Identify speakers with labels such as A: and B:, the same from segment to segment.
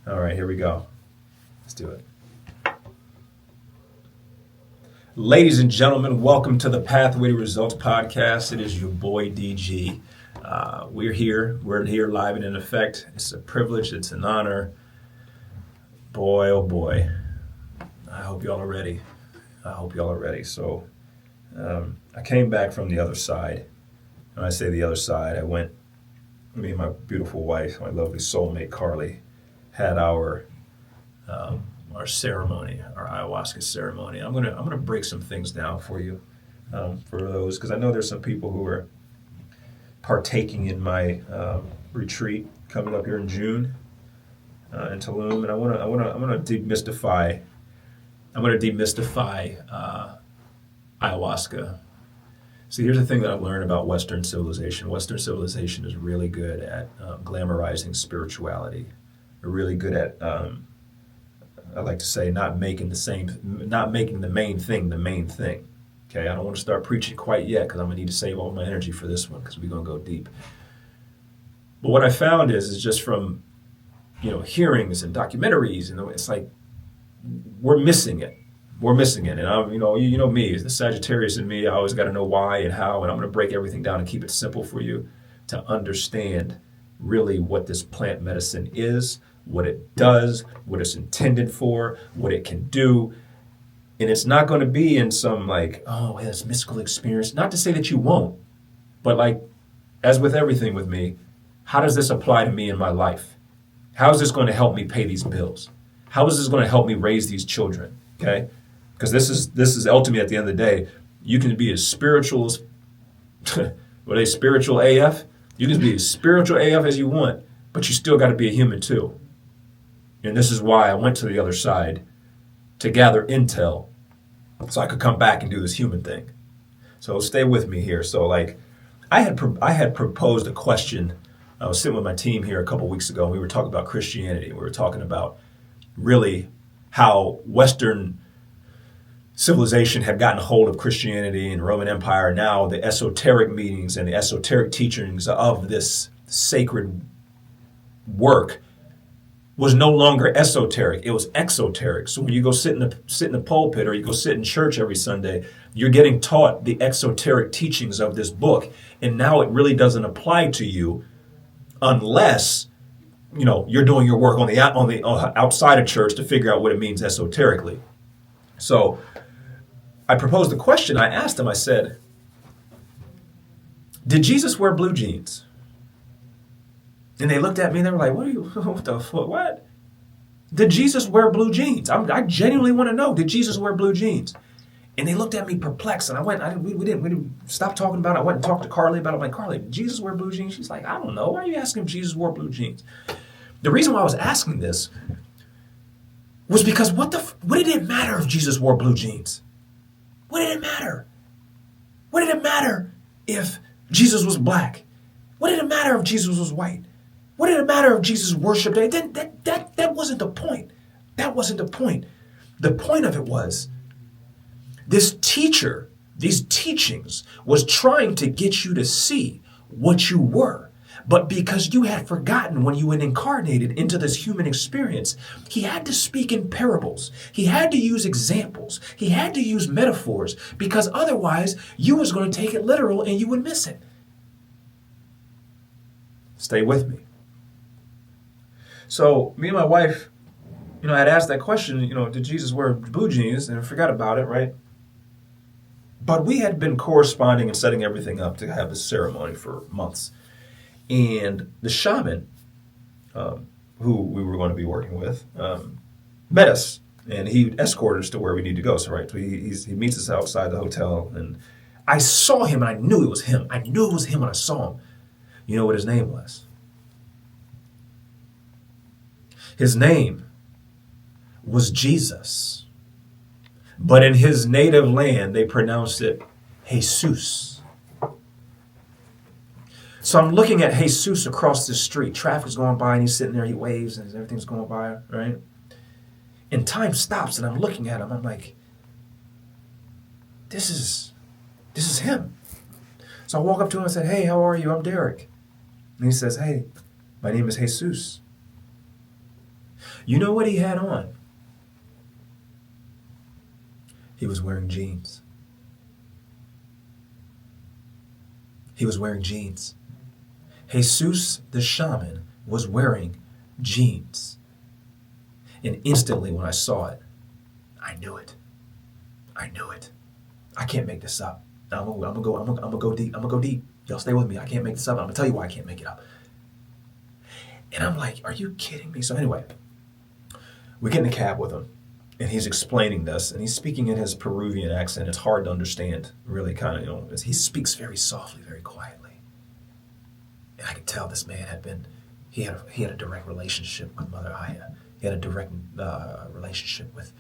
A: All right, here we go. Let's do it. Ladies and gentlemen, welcome to the Pathway to Results podcast. It is your boy DG. We're here. We're here live and in effect. It's a privilege. It's an honor. Boy, oh boy. I hope y'all are ready. So I came back from the other side. When I say the other side, me and my beautiful wife, my lovely soulmate Carly, had our ceremony, our ayahuasca ceremony. I'm gonna break some things down for you, for those, because I know there's some people who are partaking in my retreat coming up here in June in Tulum, and I'm gonna demystify ayahuasca. See, here's the thing that I've learned about Western civilization. Western civilization is really good at glamorizing spirituality. They're really good at I like to say not making the main thing the main thing. Okay, I don't want to start preaching quite yet because I'm gonna need to save all my energy for this one because we're gonna go deep. But what I found is just from hearings and documentaries, it's like we're missing it. And I'm, you know me, the Sagittarius in me. I always got to know why and how, and I'm going to break everything down and keep it simple for you to understand really what this plant medicine is, what it does, what it's intended for, what it can do. And it's not going to be in some it's mystical experience. Not to say that you won't, but as with everything with me, how does this apply to me in my life? How is this going to help me pay these bills? How is this going to help me raise these children? Okay? Because this is ultimately at the end of the day, you can be as spiritual as spiritual AF. You can be as spiritual AF as you want, but you still got to be a human too. And this is why I went to the other side to gather intel so I could come back and do this human thing. So stay with me here. So I had proposed a question. I was sitting with my team here a couple weeks ago, and we were talking about Christianity. We were talking about really how Western civilization had gotten a hold of Christianity and Roman Empire. Now the esoteric meanings and the esoteric teachings of this sacred work was no longer esoteric. It was exoteric. So when you go sit in the pulpit or you go sit in church every Sunday, you're getting taught the exoteric teachings of this book. And now it really doesn't apply to you unless you're doing your work on the outside of church to figure out what it means esoterically. So I proposed a question. I asked him, I said, did Jesus wear blue jeans? And they looked at me and they were like, what the fuck, what? Did Jesus wear blue jeans? I genuinely want to know, did Jesus wear blue jeans? And they looked at me perplexed, and we didn't stop talking about it. I went and talked to Carly about it. I'm like, Carly, did Jesus wear blue jeans? She's like, I don't know. Why are you asking if Jesus wore blue jeans? The reason why I was asking this was because what did it matter if Jesus wore blue jeans? What did it matter? What did it matter if Jesus was black? What did it matter if Jesus was white? What did it matter if Jesus worshipped? That wasn't the point. That wasn't the point. The point of it was this teacher, these teachings was trying to get you to see what you were. But because you had forgotten when you were incarnated into this human experience, he had to speak in parables. He had to use examples. He had to use metaphors because otherwise you was going to take it literal and you would miss it. Stay with me. So me and my wife, I had asked that question, did Jesus wear blue jeans? And I forgot about it, right? But we had been corresponding and setting everything up to have this ceremony for months. And the shaman, who we were going to be working with, met us, and he escorted us to where we need to go. So, right, so he meets us outside the hotel, and I saw him, and I knew it was him. I knew it was him when I saw him. You know what his name was? His name was Jesus. But in his native land, they pronounced it Jesus. So I'm looking at Jesus across the street. Traffic's going by, and he's sitting there. He waves, and everything's going by, right? And time stops, and I'm looking at him. I'm like, this is him. So I walk up to him and said, hey, how are you? I'm Derek. And he says, hey, my name is Jesus. You know what he had on? He was wearing jeans. He was wearing jeans. Jesus, the shaman, was wearing jeans. And instantly when I saw it, I knew it. I knew it. I can't make this up. I'm gonna go deep. I'm gonna go deep. Y'all stay with me. I can't make this up. I'm gonna tell you why I can't make it up. And I'm like, are you kidding me? So anyway, we get in a cab with him, and he's explaining this, and he's speaking in his Peruvian accent. It's hard to understand, really, kind of, he speaks very softly, very quietly. And I could tell this man he had a direct relationship with Mother Aya. He had a direct relationship with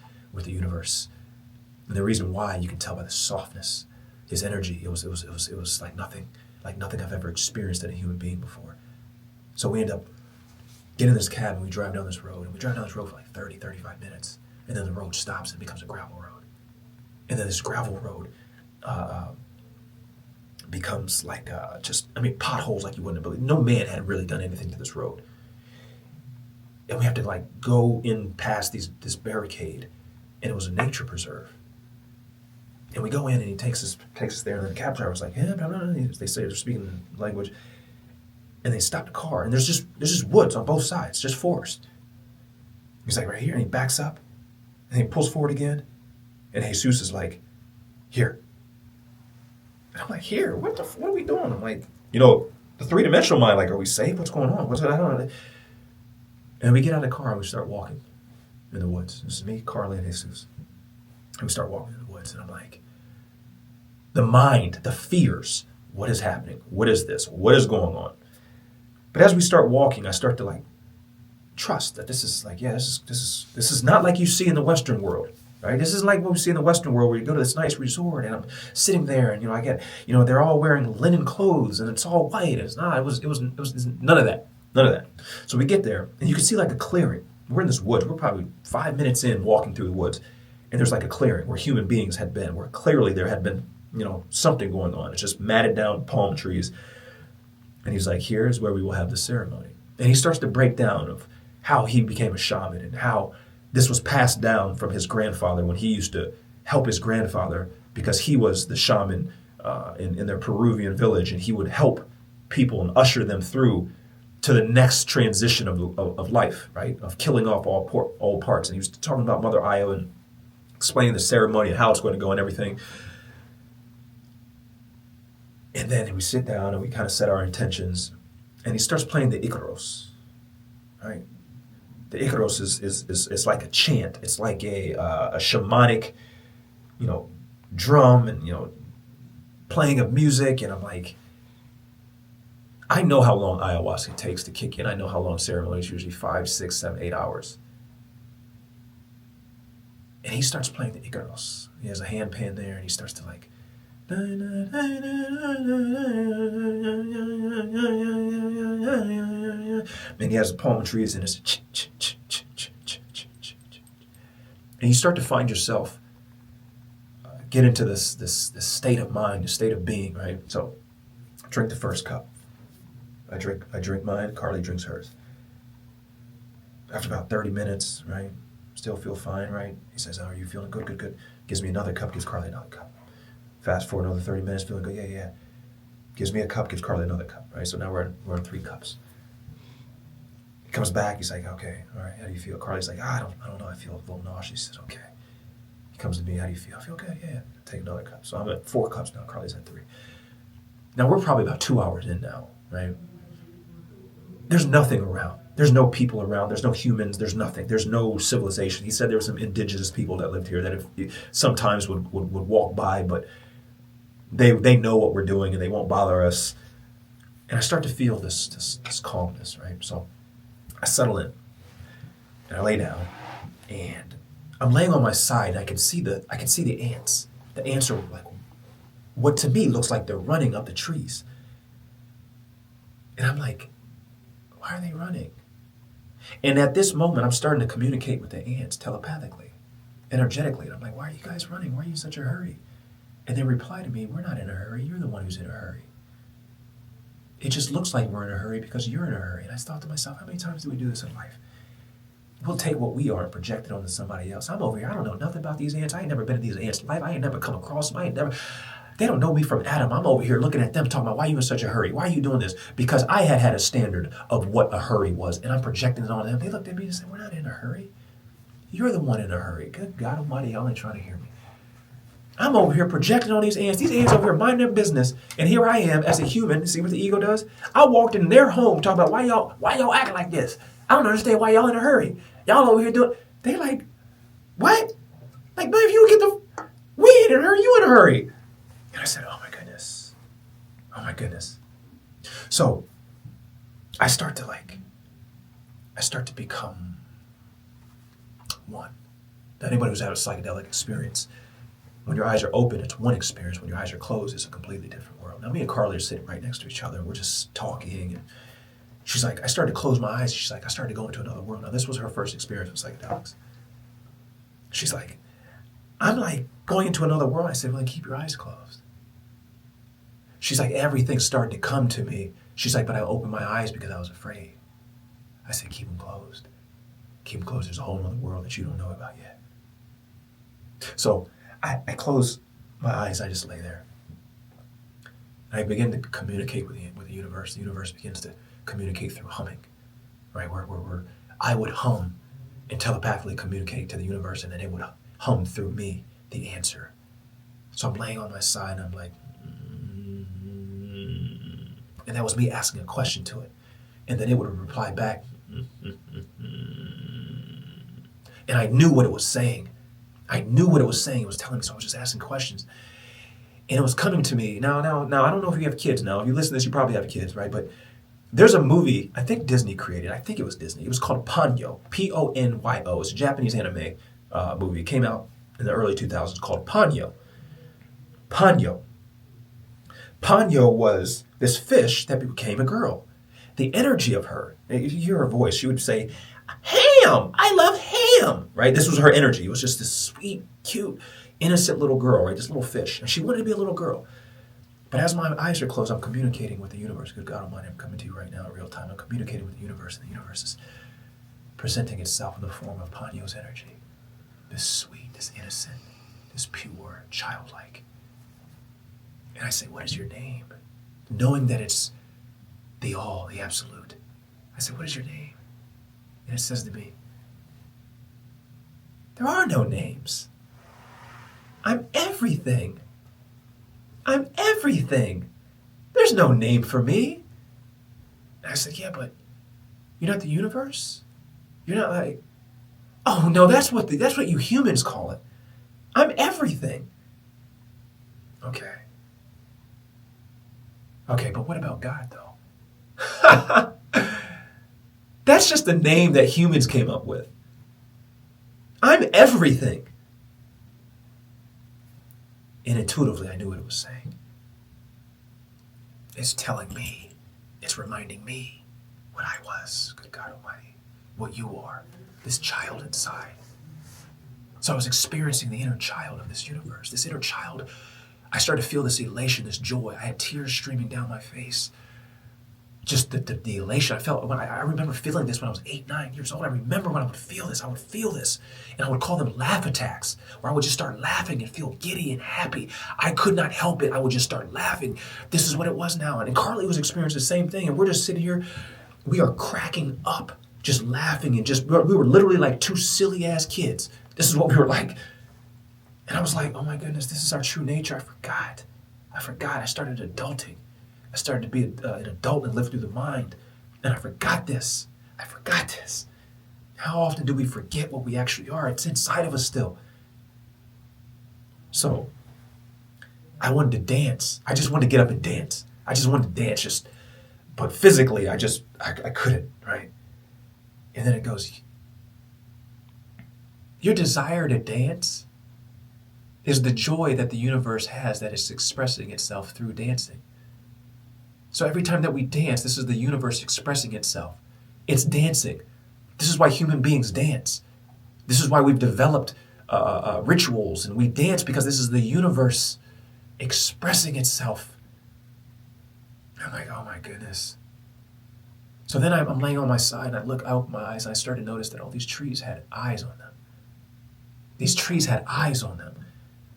A: the universe. And the reason why, you can tell by the softness, his energy. It was like nothing I've ever experienced in a human being before. So we end up getting in this cab and we drive down this road. And we drive down this road for like 30, 35 minutes. And then the road stops and becomes a gravel road. And then this gravel road becomes like potholes like you wouldn't believe. No man had really done anything to this road. And we have to like go in past this barricade. And it was a nature preserve. And we go in and he takes us there. And then the cab driver was like, yeah, blah, blah, blah. They say they're speaking language. And they stop the car. And there's just woods on both sides, just forest. He's like, right here. And he backs up. And he pulls forward again. And Jesus is like, here. And I'm like, here? What are we doing? I'm like, the three-dimensional mind, like, are we safe? What's going on? I don't know. And we get out of the car and we start walking in the woods. This is me, Carly, and Jesus. And we start walking in the woods. And I'm like, the mind, the fears, what is happening? What is this? What is going on? But as we start walking, I start to like trust that this is like, this is not like you see in the Western world, right? This isn't like what we see in the Western world where you go to this nice resort and I'm sitting there and I get, they're all wearing linen clothes and it's all white. It's not. It was none of that. None of that. So we get there and you can see like a clearing. We're in this woods. We're probably 5 minutes in walking through the woods, and there's like a clearing where human beings had been, where clearly there had been something going on. It's just matted down palm trees. And he's like, here's where we will have the ceremony. And he starts to break down of how he became a shaman and how this was passed down from his grandfather when he used to help his grandfather because he was the shaman in their Peruvian village, and he would help people and usher them through to the next transition of life, right? Of killing off all parts. And he was talking about Mother Aya and explaining the ceremony and how it's going to go and everything. And then we sit down and we kind of set our intentions, and he starts playing the Icaros, right? The Icaros is like a chant. It's like a shamanic, drum and playing of music. And I'm like, I know how long ayahuasca takes to kick in. I know how long ceremonies, usually 5, 6, 7, 8 hours. And he starts playing the Icaros. He has a handpan there, and he starts to like. And he has the palm trees and it's and you start to find yourself get into this state of mind, this state of being, right? So I drink the first cup. I drink mine, Carly drinks hers. After about 30 minutes, right? Still feel fine, right? He says, oh, are you feeling good? Good. Gives me another cup, gives Carly another cup. Fast forward another 30 minutes, feeling good, yeah. Gives me a cup, gives Carly another cup, right? So now we're on 3 cups. He comes back, he's like, okay, all right, how do you feel? Carly's like, I don't know, I feel a little nauseous. He says, okay. He comes to me, how do you feel? I feel good, yeah. Take another cup. So I'm at 4 cups now, Carly's at 3. Now we're probably about 2 hours in now, right? There's nothing around. There's no people around. There's no humans. There's nothing. There's no civilization. He said there were some indigenous people that lived here that if sometimes would walk by, but they know what we're doing and they won't bother us. And I start to feel this calmness, right? So I settle in and I lay down and I'm laying on my side and I can see the ants. The ants are like what to me looks like they're running up the trees. And I'm like, why are they running? And at this moment, I'm starting to communicate with the ants telepathically, energetically. And I'm like, why are you guys running? Why are you in such a hurry? And they reply to me, we're not in a hurry. You're the one who's in a hurry. It just looks like we're in a hurry because you're in a hurry. And I thought to myself, how many times do we do this in life? we'll take what we are and project it onto somebody else. I'm over here. I don't know nothing about these ants. I ain't never been in these ants' life. I ain't never come across them. They don't know me from Adam. I'm over here looking at them talking about, why are you in such a hurry? Why are you doing this? Because I had a standard of what a hurry was, and I'm projecting it on them. They looked at me and said, we're not in a hurry. You're the one in a hurry. Good God Almighty, y'all ain't trying to hear me. I'm over here projecting on these ants. These ants over here mind their business. And here I am as a human. See what the ego does? I walked in their home talking about, why y'all acting like this? I don't understand why y'all in a hurry. Y'all over here doing, they like, what? Like, man, if you get we ain't in a hurry, you in a hurry. And I said, oh my goodness. Oh my goodness. So I start to become one. Now, anybody who's had a psychedelic experience, when your eyes are open, it's one experience. When your eyes are closed, it's a completely different world. Now, me and Carly are sitting right next to each other, and we're just talking. And she's like, I started to close my eyes. She's like, I started to go into another world. Now, this was her first experience with psychedelics. She's like, I'm like going into another world. I said, well, then keep your eyes closed. She's like, everything started to come to me. She's like, but I opened my eyes because I was afraid. I said, keep them closed. Keep them closed. There's a whole other world that you don't know about yet. So I close my eyes. I just lay there. And I begin to communicate with the universe. The universe begins to communicate through humming, right? Where I would hum and telepathically communicate to the universe, and then it would hum through me the answer. So I'm laying on my side, and I'm like, and that was me asking a question to it. And then it would reply back. And I knew what it was saying. It was telling me, so I was just asking questions. And it was coming to me. Now, I don't know if you have kids now. If you listen to this, you probably have kids, right? But there's a movie, I think Disney created. I think it was Disney. It was called Ponyo, Ponyo. It's a Japanese anime movie. It came out in the early 2000s called Ponyo. Ponyo was this fish that became a girl. The energy of her, if you hear her voice, she would say, ham, I love ham, right? This was her energy. It was just this sweet, cute, innocent little girl, right? This little fish. And she wanted to be a little girl. But as my eyes are closed, I'm communicating with the universe. Good God Almighty, I'm coming to you right now in real time. I'm communicating with the universe, and the universe is presenting itself in the form of Ponyo's energy. This sweet, this innocent, this pure, childlike. And I say, what is your name? Knowing that it's the all, the absolute. I said, what is your name? And it says to me, there are no names. I'm everything. I'm everything. There's no name for me. And I said, yeah, but you're not the universe? You're not like, oh no, that's what you humans call it. I'm everything. Okay, but what about God though? That's just the name that humans came up with. I'm everything. And intuitively, I knew what it was saying. It's telling me, it's reminding me what I was, good God Almighty, what you are, this child inside. So I was experiencing the inner child of this universe, this inner child. I started to feel this elation, this joy. I had tears streaming down my face. Just the elation I felt. I remember feeling this when I was 8, 9 years old. I remember when I would feel this. And I would call them laugh attacks, where I would just start laughing and feel giddy and happy. I could not help it. I would just start laughing. This is what it was now. And Carly was experiencing the same thing. And we're just sitting here. We are cracking up, just laughing. And we were literally like two silly ass kids. This is what we were like. And I was like, oh my goodness, this is our true nature. I forgot. I started adulting. I started to be an adult and live through the mind. And I forgot this. How often do we forget what we actually are? It's inside of us still. So I wanted to dance. I just wanted to get up and dance. But physically, I couldn't, right? And then it goes, your desire to dance is the joy that the universe has that is expressing itself through dancing. So every time that we dance, this is the universe expressing itself. It's dancing. This is why human beings dance. This is why we've developed rituals, and we dance because this is the universe expressing itself. I'm like, oh my goodness.
B: So then I'm laying on my side and I open my eyes and I started to notice that all these trees had eyes on them. These trees had eyes on them.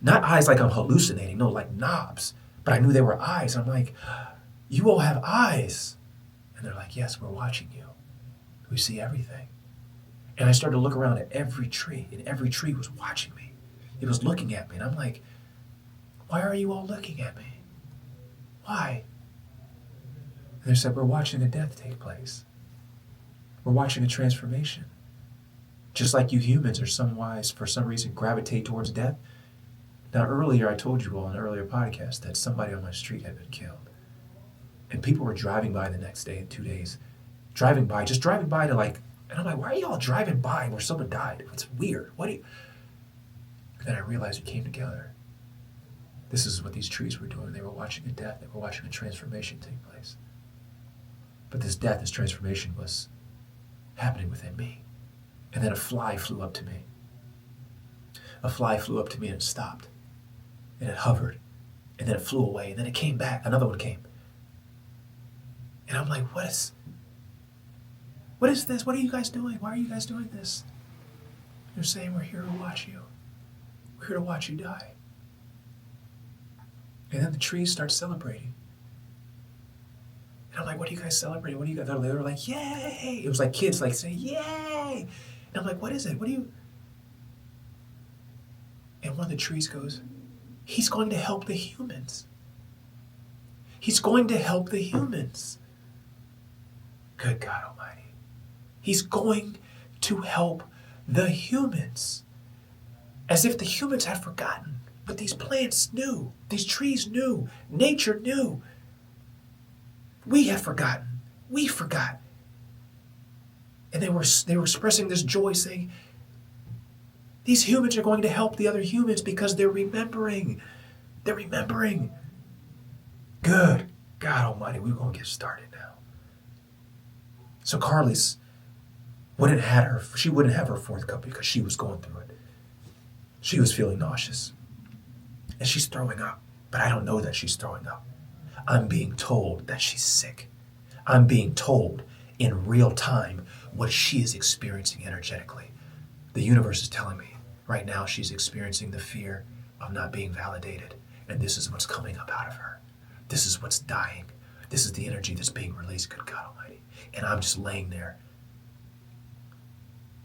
B: Not eyes like I'm hallucinating, no, like knobs. But I knew they were eyes. I'm like, you all have eyes. And they're like, yes, we're watching you. We see everything. And I started to look around at every tree, and every tree was watching me. It was looking at me, and I'm like, why are you all looking at me? Why? And they said, we're watching a death take place. We're watching a transformation. Just like you humans are for some reason, gravitate towards death. Now, earlier, I told you all in an earlier podcast that somebody on my street had been killed. And people were driving by the next day and 2 days. Just driving by to like, and I'm like, why are you all driving by where someone died? It's weird. And then I realized we came together. This is what these trees were doing. They were watching a death. They were watching a transformation take place. But this death, this transformation was happening within me. And then a fly flew up to me. A fly flew up to me and it stopped. And it hovered. And then it flew away. And then it came back. Another one came. And I'm like, what is this? What are you guys doing? Why are you guys doing this? They're saying we're here to watch you. We're here to watch you die. And then the trees start celebrating. And I'm like, what are you guys celebrating? What are you guys? They were like, yay! It was like kids like saying, yay! And I'm like, what is it? And one of the trees goes, he's going to help the humans. He's going to help the humans. Good God Almighty. He's going to help the humans. As if the humans had forgotten. But these plants knew. These trees knew. Nature knew. We have forgotten. We forgot. And they were expressing this joy, saying, these humans are going to help the other humans because they're remembering. They're remembering. Good God Almighty, we're going to get started now. So Carly's wouldn't have her fourth cup because she was going through it. She was feeling nauseous. And she's throwing up. But I don't know that she's throwing up. I'm being told that she's sick. I'm being told in real time what she is experiencing energetically. The universe is telling me right now she's experiencing the fear of not being validated. And this is what's coming up out of her. This is what's dying. This is the energy that's being released, good God Almighty. And I'm just laying there.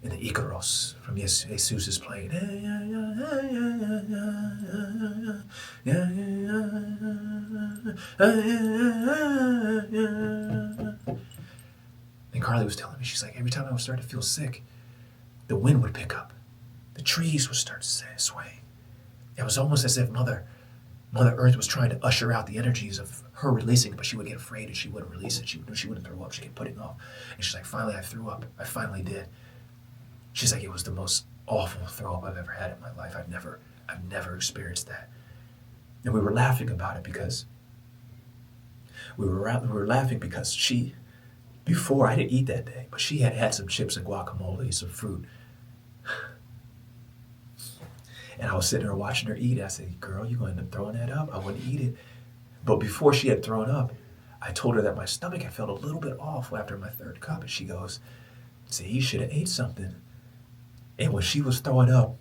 B: And the Icaros from Jesus is playing. And Carly was telling me, she's like, every time I would start to feel sick, the wind would pick up. The trees would start swaying. It was almost as if Mother Earth was trying to usher out the energies of her releasing it, but she would get afraid and she wouldn't release it. She wouldn't throw up. She kept putting off. And she's like, finally I threw up. I finally did. She's like, it was the most awful throw up I've ever had in my life. I've never experienced that. And we were laughing about it because we were laughing because before I didn't eat that day, but she had some chips and guacamole, some fruit. And I was sitting there watching her eat. I said, girl, you're going to end up throwing that up. I wouldn't eat it. But before she had thrown up, I told her that my stomach had felt a little bit off after my third cup. And she goes, see, you should have ate something. And when she was throwing up,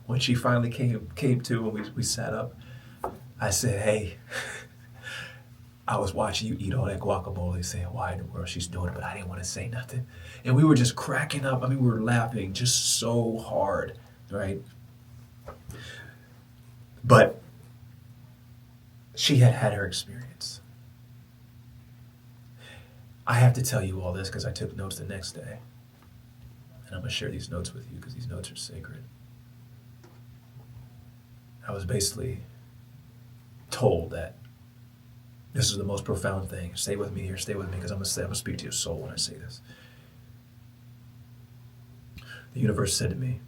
B: when she finally came to and we sat up, I said, hey, I was watching you eat all that guacamole, saying why in the world she's doing it, but I didn't want to say nothing. And we were just cracking up. I mean, we were laughing just so hard, right? But she had her experience. I have to tell you all this because I took notes the next day. And I'm going to share these notes with you because these notes are sacred. I was basically told that this is the most profound thing. Stay with me here, stay with me, because I'm going to speak to your soul when I say this. The universe said to me,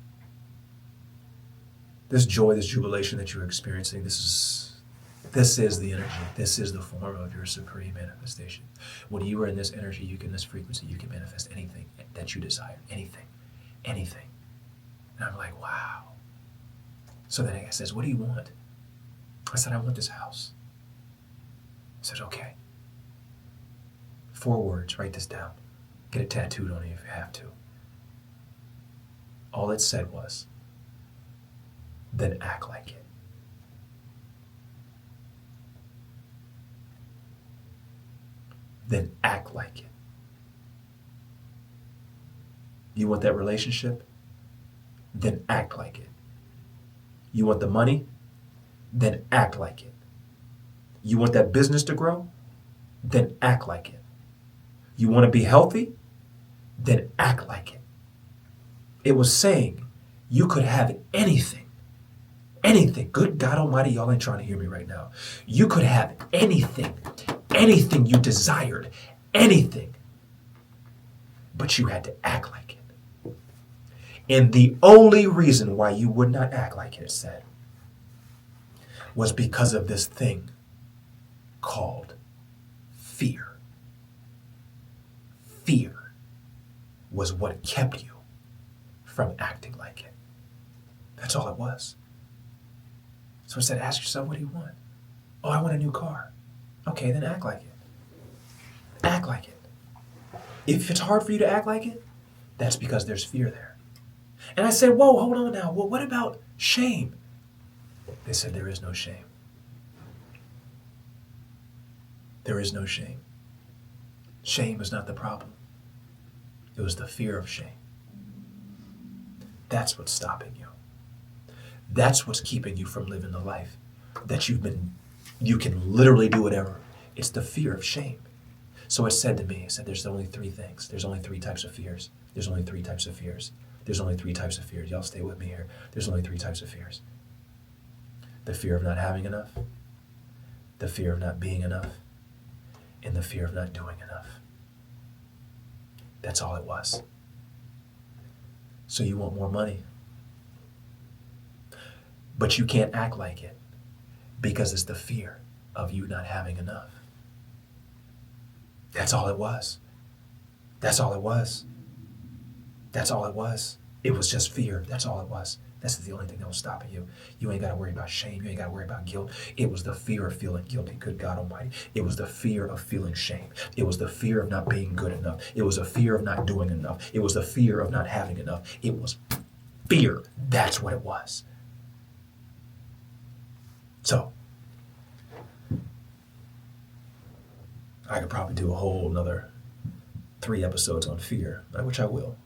B: this joy, this jubilation that you're experiencing, this is the energy. This is the form of your supreme manifestation. When you are in this energy, this frequency, you can manifest anything that you desire. Anything. Anything. And I'm like, wow. So then I says, what do you want? I said, I want this house. I said, okay. 4 words, write this down. Get it tattooed on you if you have to. All it said was, then act like it. Then act like it. You want that relationship? Then act like it. You want the money? Then act like it. You want that business to grow? Then act like it. You want to be healthy? Then act like it. It was saying you could have anything. Anything. Good God Almighty, y'all ain't trying to hear me right now. You could have anything. Anything you desired. Anything. But you had to act like it. And the only reason why you would not act like it said was because of this thing called fear. Fear was what kept you from acting like it. That's all it was. So it said, ask yourself, what do you want? Oh, I want a new car. Okay, then act like it. Act like it. If it's hard for you to act like it, that's because there's fear there. And I said, whoa, hold on now. Well, what about shame? They said, there is no shame. There is no shame. Shame is not the problem. It was the fear of shame. That's what's stopping you. That's what's keeping you from living the life that you can literally do whatever. It's the fear of shame. So it said to me, it said, there's only three things. There's only three types of fears. There's only three types of fears. There's only three types of fears. Y'all stay with me here. There's only three types of fears. The fear of not having enough, the fear of not being enough, and the fear of not doing enough. That's all it was. So you want more money, but you can't act like it because it's the fear of you not having enough. That's all it was. That's all it was. That's all it was. It was just fear. That's all it was. That's the only thing that was stopping you. You ain't got to worry about shame. You ain't got to worry about guilt. It was the fear of feeling guilty. Good God Almighty. It was the fear of feeling shame. It was the fear of not being good enough. It was the fear of not doing enough. It was the fear of not having enough. It was fear. That's what it was. So, I could probably do a whole another 3 episodes on fear, which I will.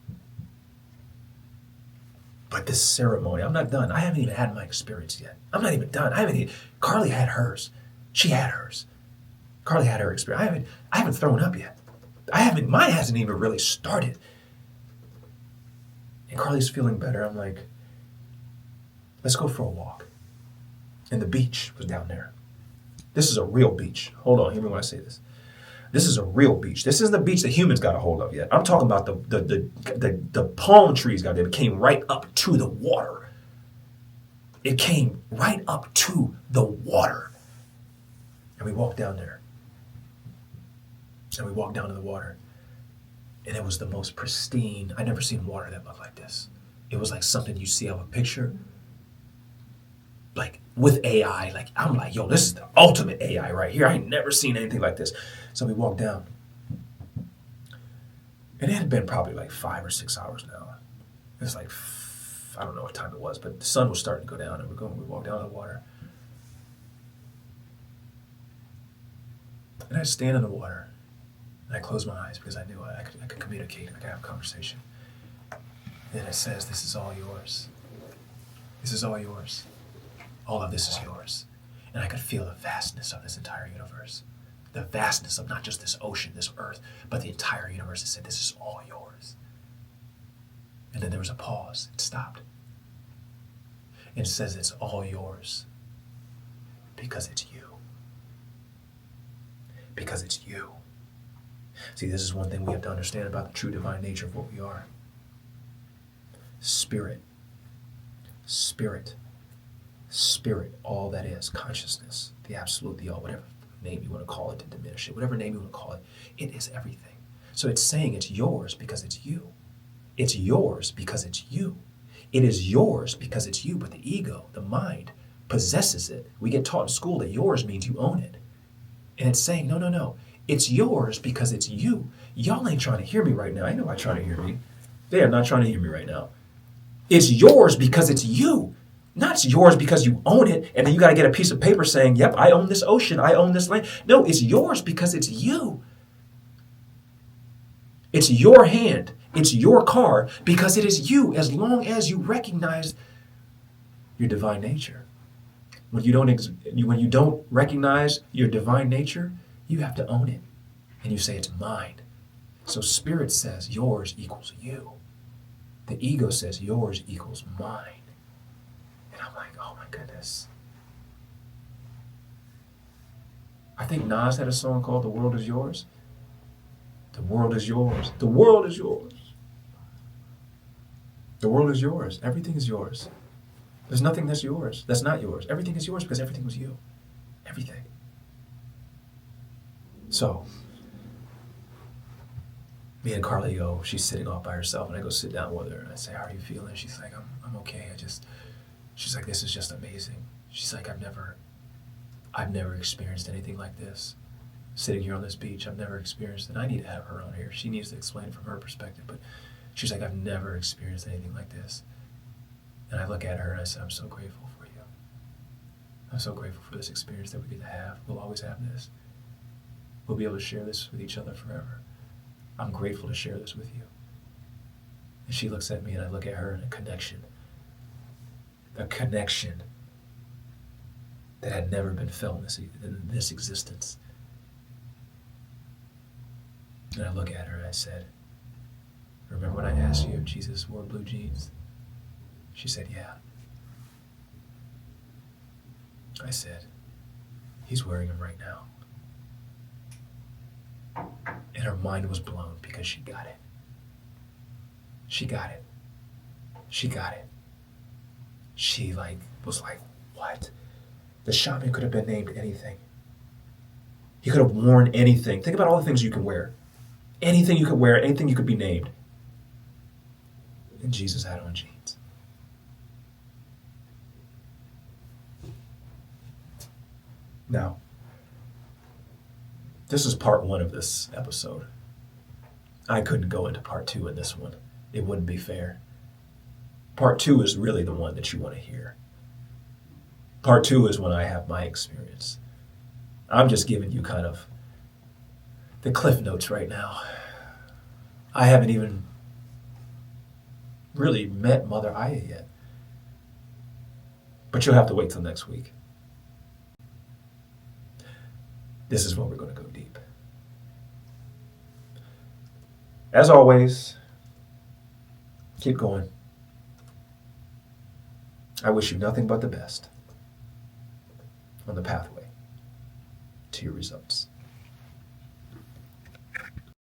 B: But this ceremony, I'm not done. I haven't even had my experience yet. I'm not even done. Carly had hers. She had hers. Carly had her experience. I haven't thrown up yet. Mine hasn't even really started. And Carly's feeling better. I'm like, let's go for a walk. And the beach was down there. This is a real beach. Hold on, hear me when I say this. This is a real beach. This isn't the beach that humans got a hold of yet. I'm talking about the palm trees got there. It came right up to the water. It came right up to the water. And we walked down there. And we walked down to the water. And it was the most pristine. I've never seen water that looked like this. It was like something you see on a picture. Like with AI, like I'm like, yo, this is the ultimate AI right here. I ain't never seen anything like this. So we walked down. And it had been probably like 5 or 6 hours now. It was like, I don't know what time it was, but the sun was starting to go down and we walked down to the water. And I stand in the water and I closed my eyes because I knew I could communicate, I could have a conversation. And it says, this is all yours. This is all yours. All of this is yours. And I could feel the vastness of this entire universe. The vastness of not just this ocean, this earth, but the entire universe. It said, this is all yours. And then there was a pause. It stopped. And it says, it's all yours because it's you. Because it's you. See, this is one thing we have to understand about the true divine nature of what we are. Spirit. Spirit. Spirit, all that is, consciousness, the absolute, the all, whatever name you want to call it to diminish it, whatever name you want to call it, it is everything. So it's saying it's yours because it's you. It's yours because it's you. It is yours because it's you, but the ego, the mind, possesses it. We get taught in school that yours means you own it. And it's saying, no. It's yours because it's you. Y'all ain't trying to hear me right now. Ain't nobody trying to hear me. They are not trying to hear me right now. It's yours because it's you. Not it's yours because you own it, and then you got to get a piece of paper saying, yep, I own this ocean, I own this land. No, it's yours because it's you. It's your hand. It's your car because it is you, as long as you recognize your divine nature. When you don't recognize your divine nature, you have to own it. And you say it's mine. So spirit says yours equals you. The ego says yours equals mine. And I'm like, oh my goodness. I think Nas had a song called The World Is Yours. The world is yours. The world is yours. The world is yours. Everything is yours. There's nothing that's yours that's not yours. Everything is yours because everything was you. Everything. So, me and Carly go, she's sitting off by herself, and I go sit down with her, and I say, how are you feeling? She's like, I'm okay. She's like, this is just amazing. She's like, I've never experienced anything like this. Sitting here on this beach, I've never experienced it. I need to have her on here. She needs to explain it from her perspective, but she's like, I've never experienced anything like this. And I look at her and I say, I'm so grateful for you. I'm so grateful for this experience that we get to have. We'll always have this. We'll be able to share this with each other forever. I'm grateful to share this with you. And she looks at me and I look at her, and a connection that had never been felt in this existence. And I look at her and I said, remember when I asked you if Jesus wore blue jeans? She said, yeah. I said, he's wearing them right now. And her mind was blown because she got it. She got it. She got it. She was like, what? The shaman could have been named anything. He could have worn anything. Think about all the things you can wear. Anything you could wear, anything you could be named. And Jesus had on jeans. Now, this is part one of this episode. I couldn't go into part two in this one. It wouldn't be fair. Part two is really the one that you want to hear. Part two is when I have my experience. I'm just giving you kind of the cliff notes right now. I haven't even really met Mother Aya yet. But you'll have to wait till next week. This is where we're going to go deep. As always, keep going. I wish you nothing but the best on the pathway to your results.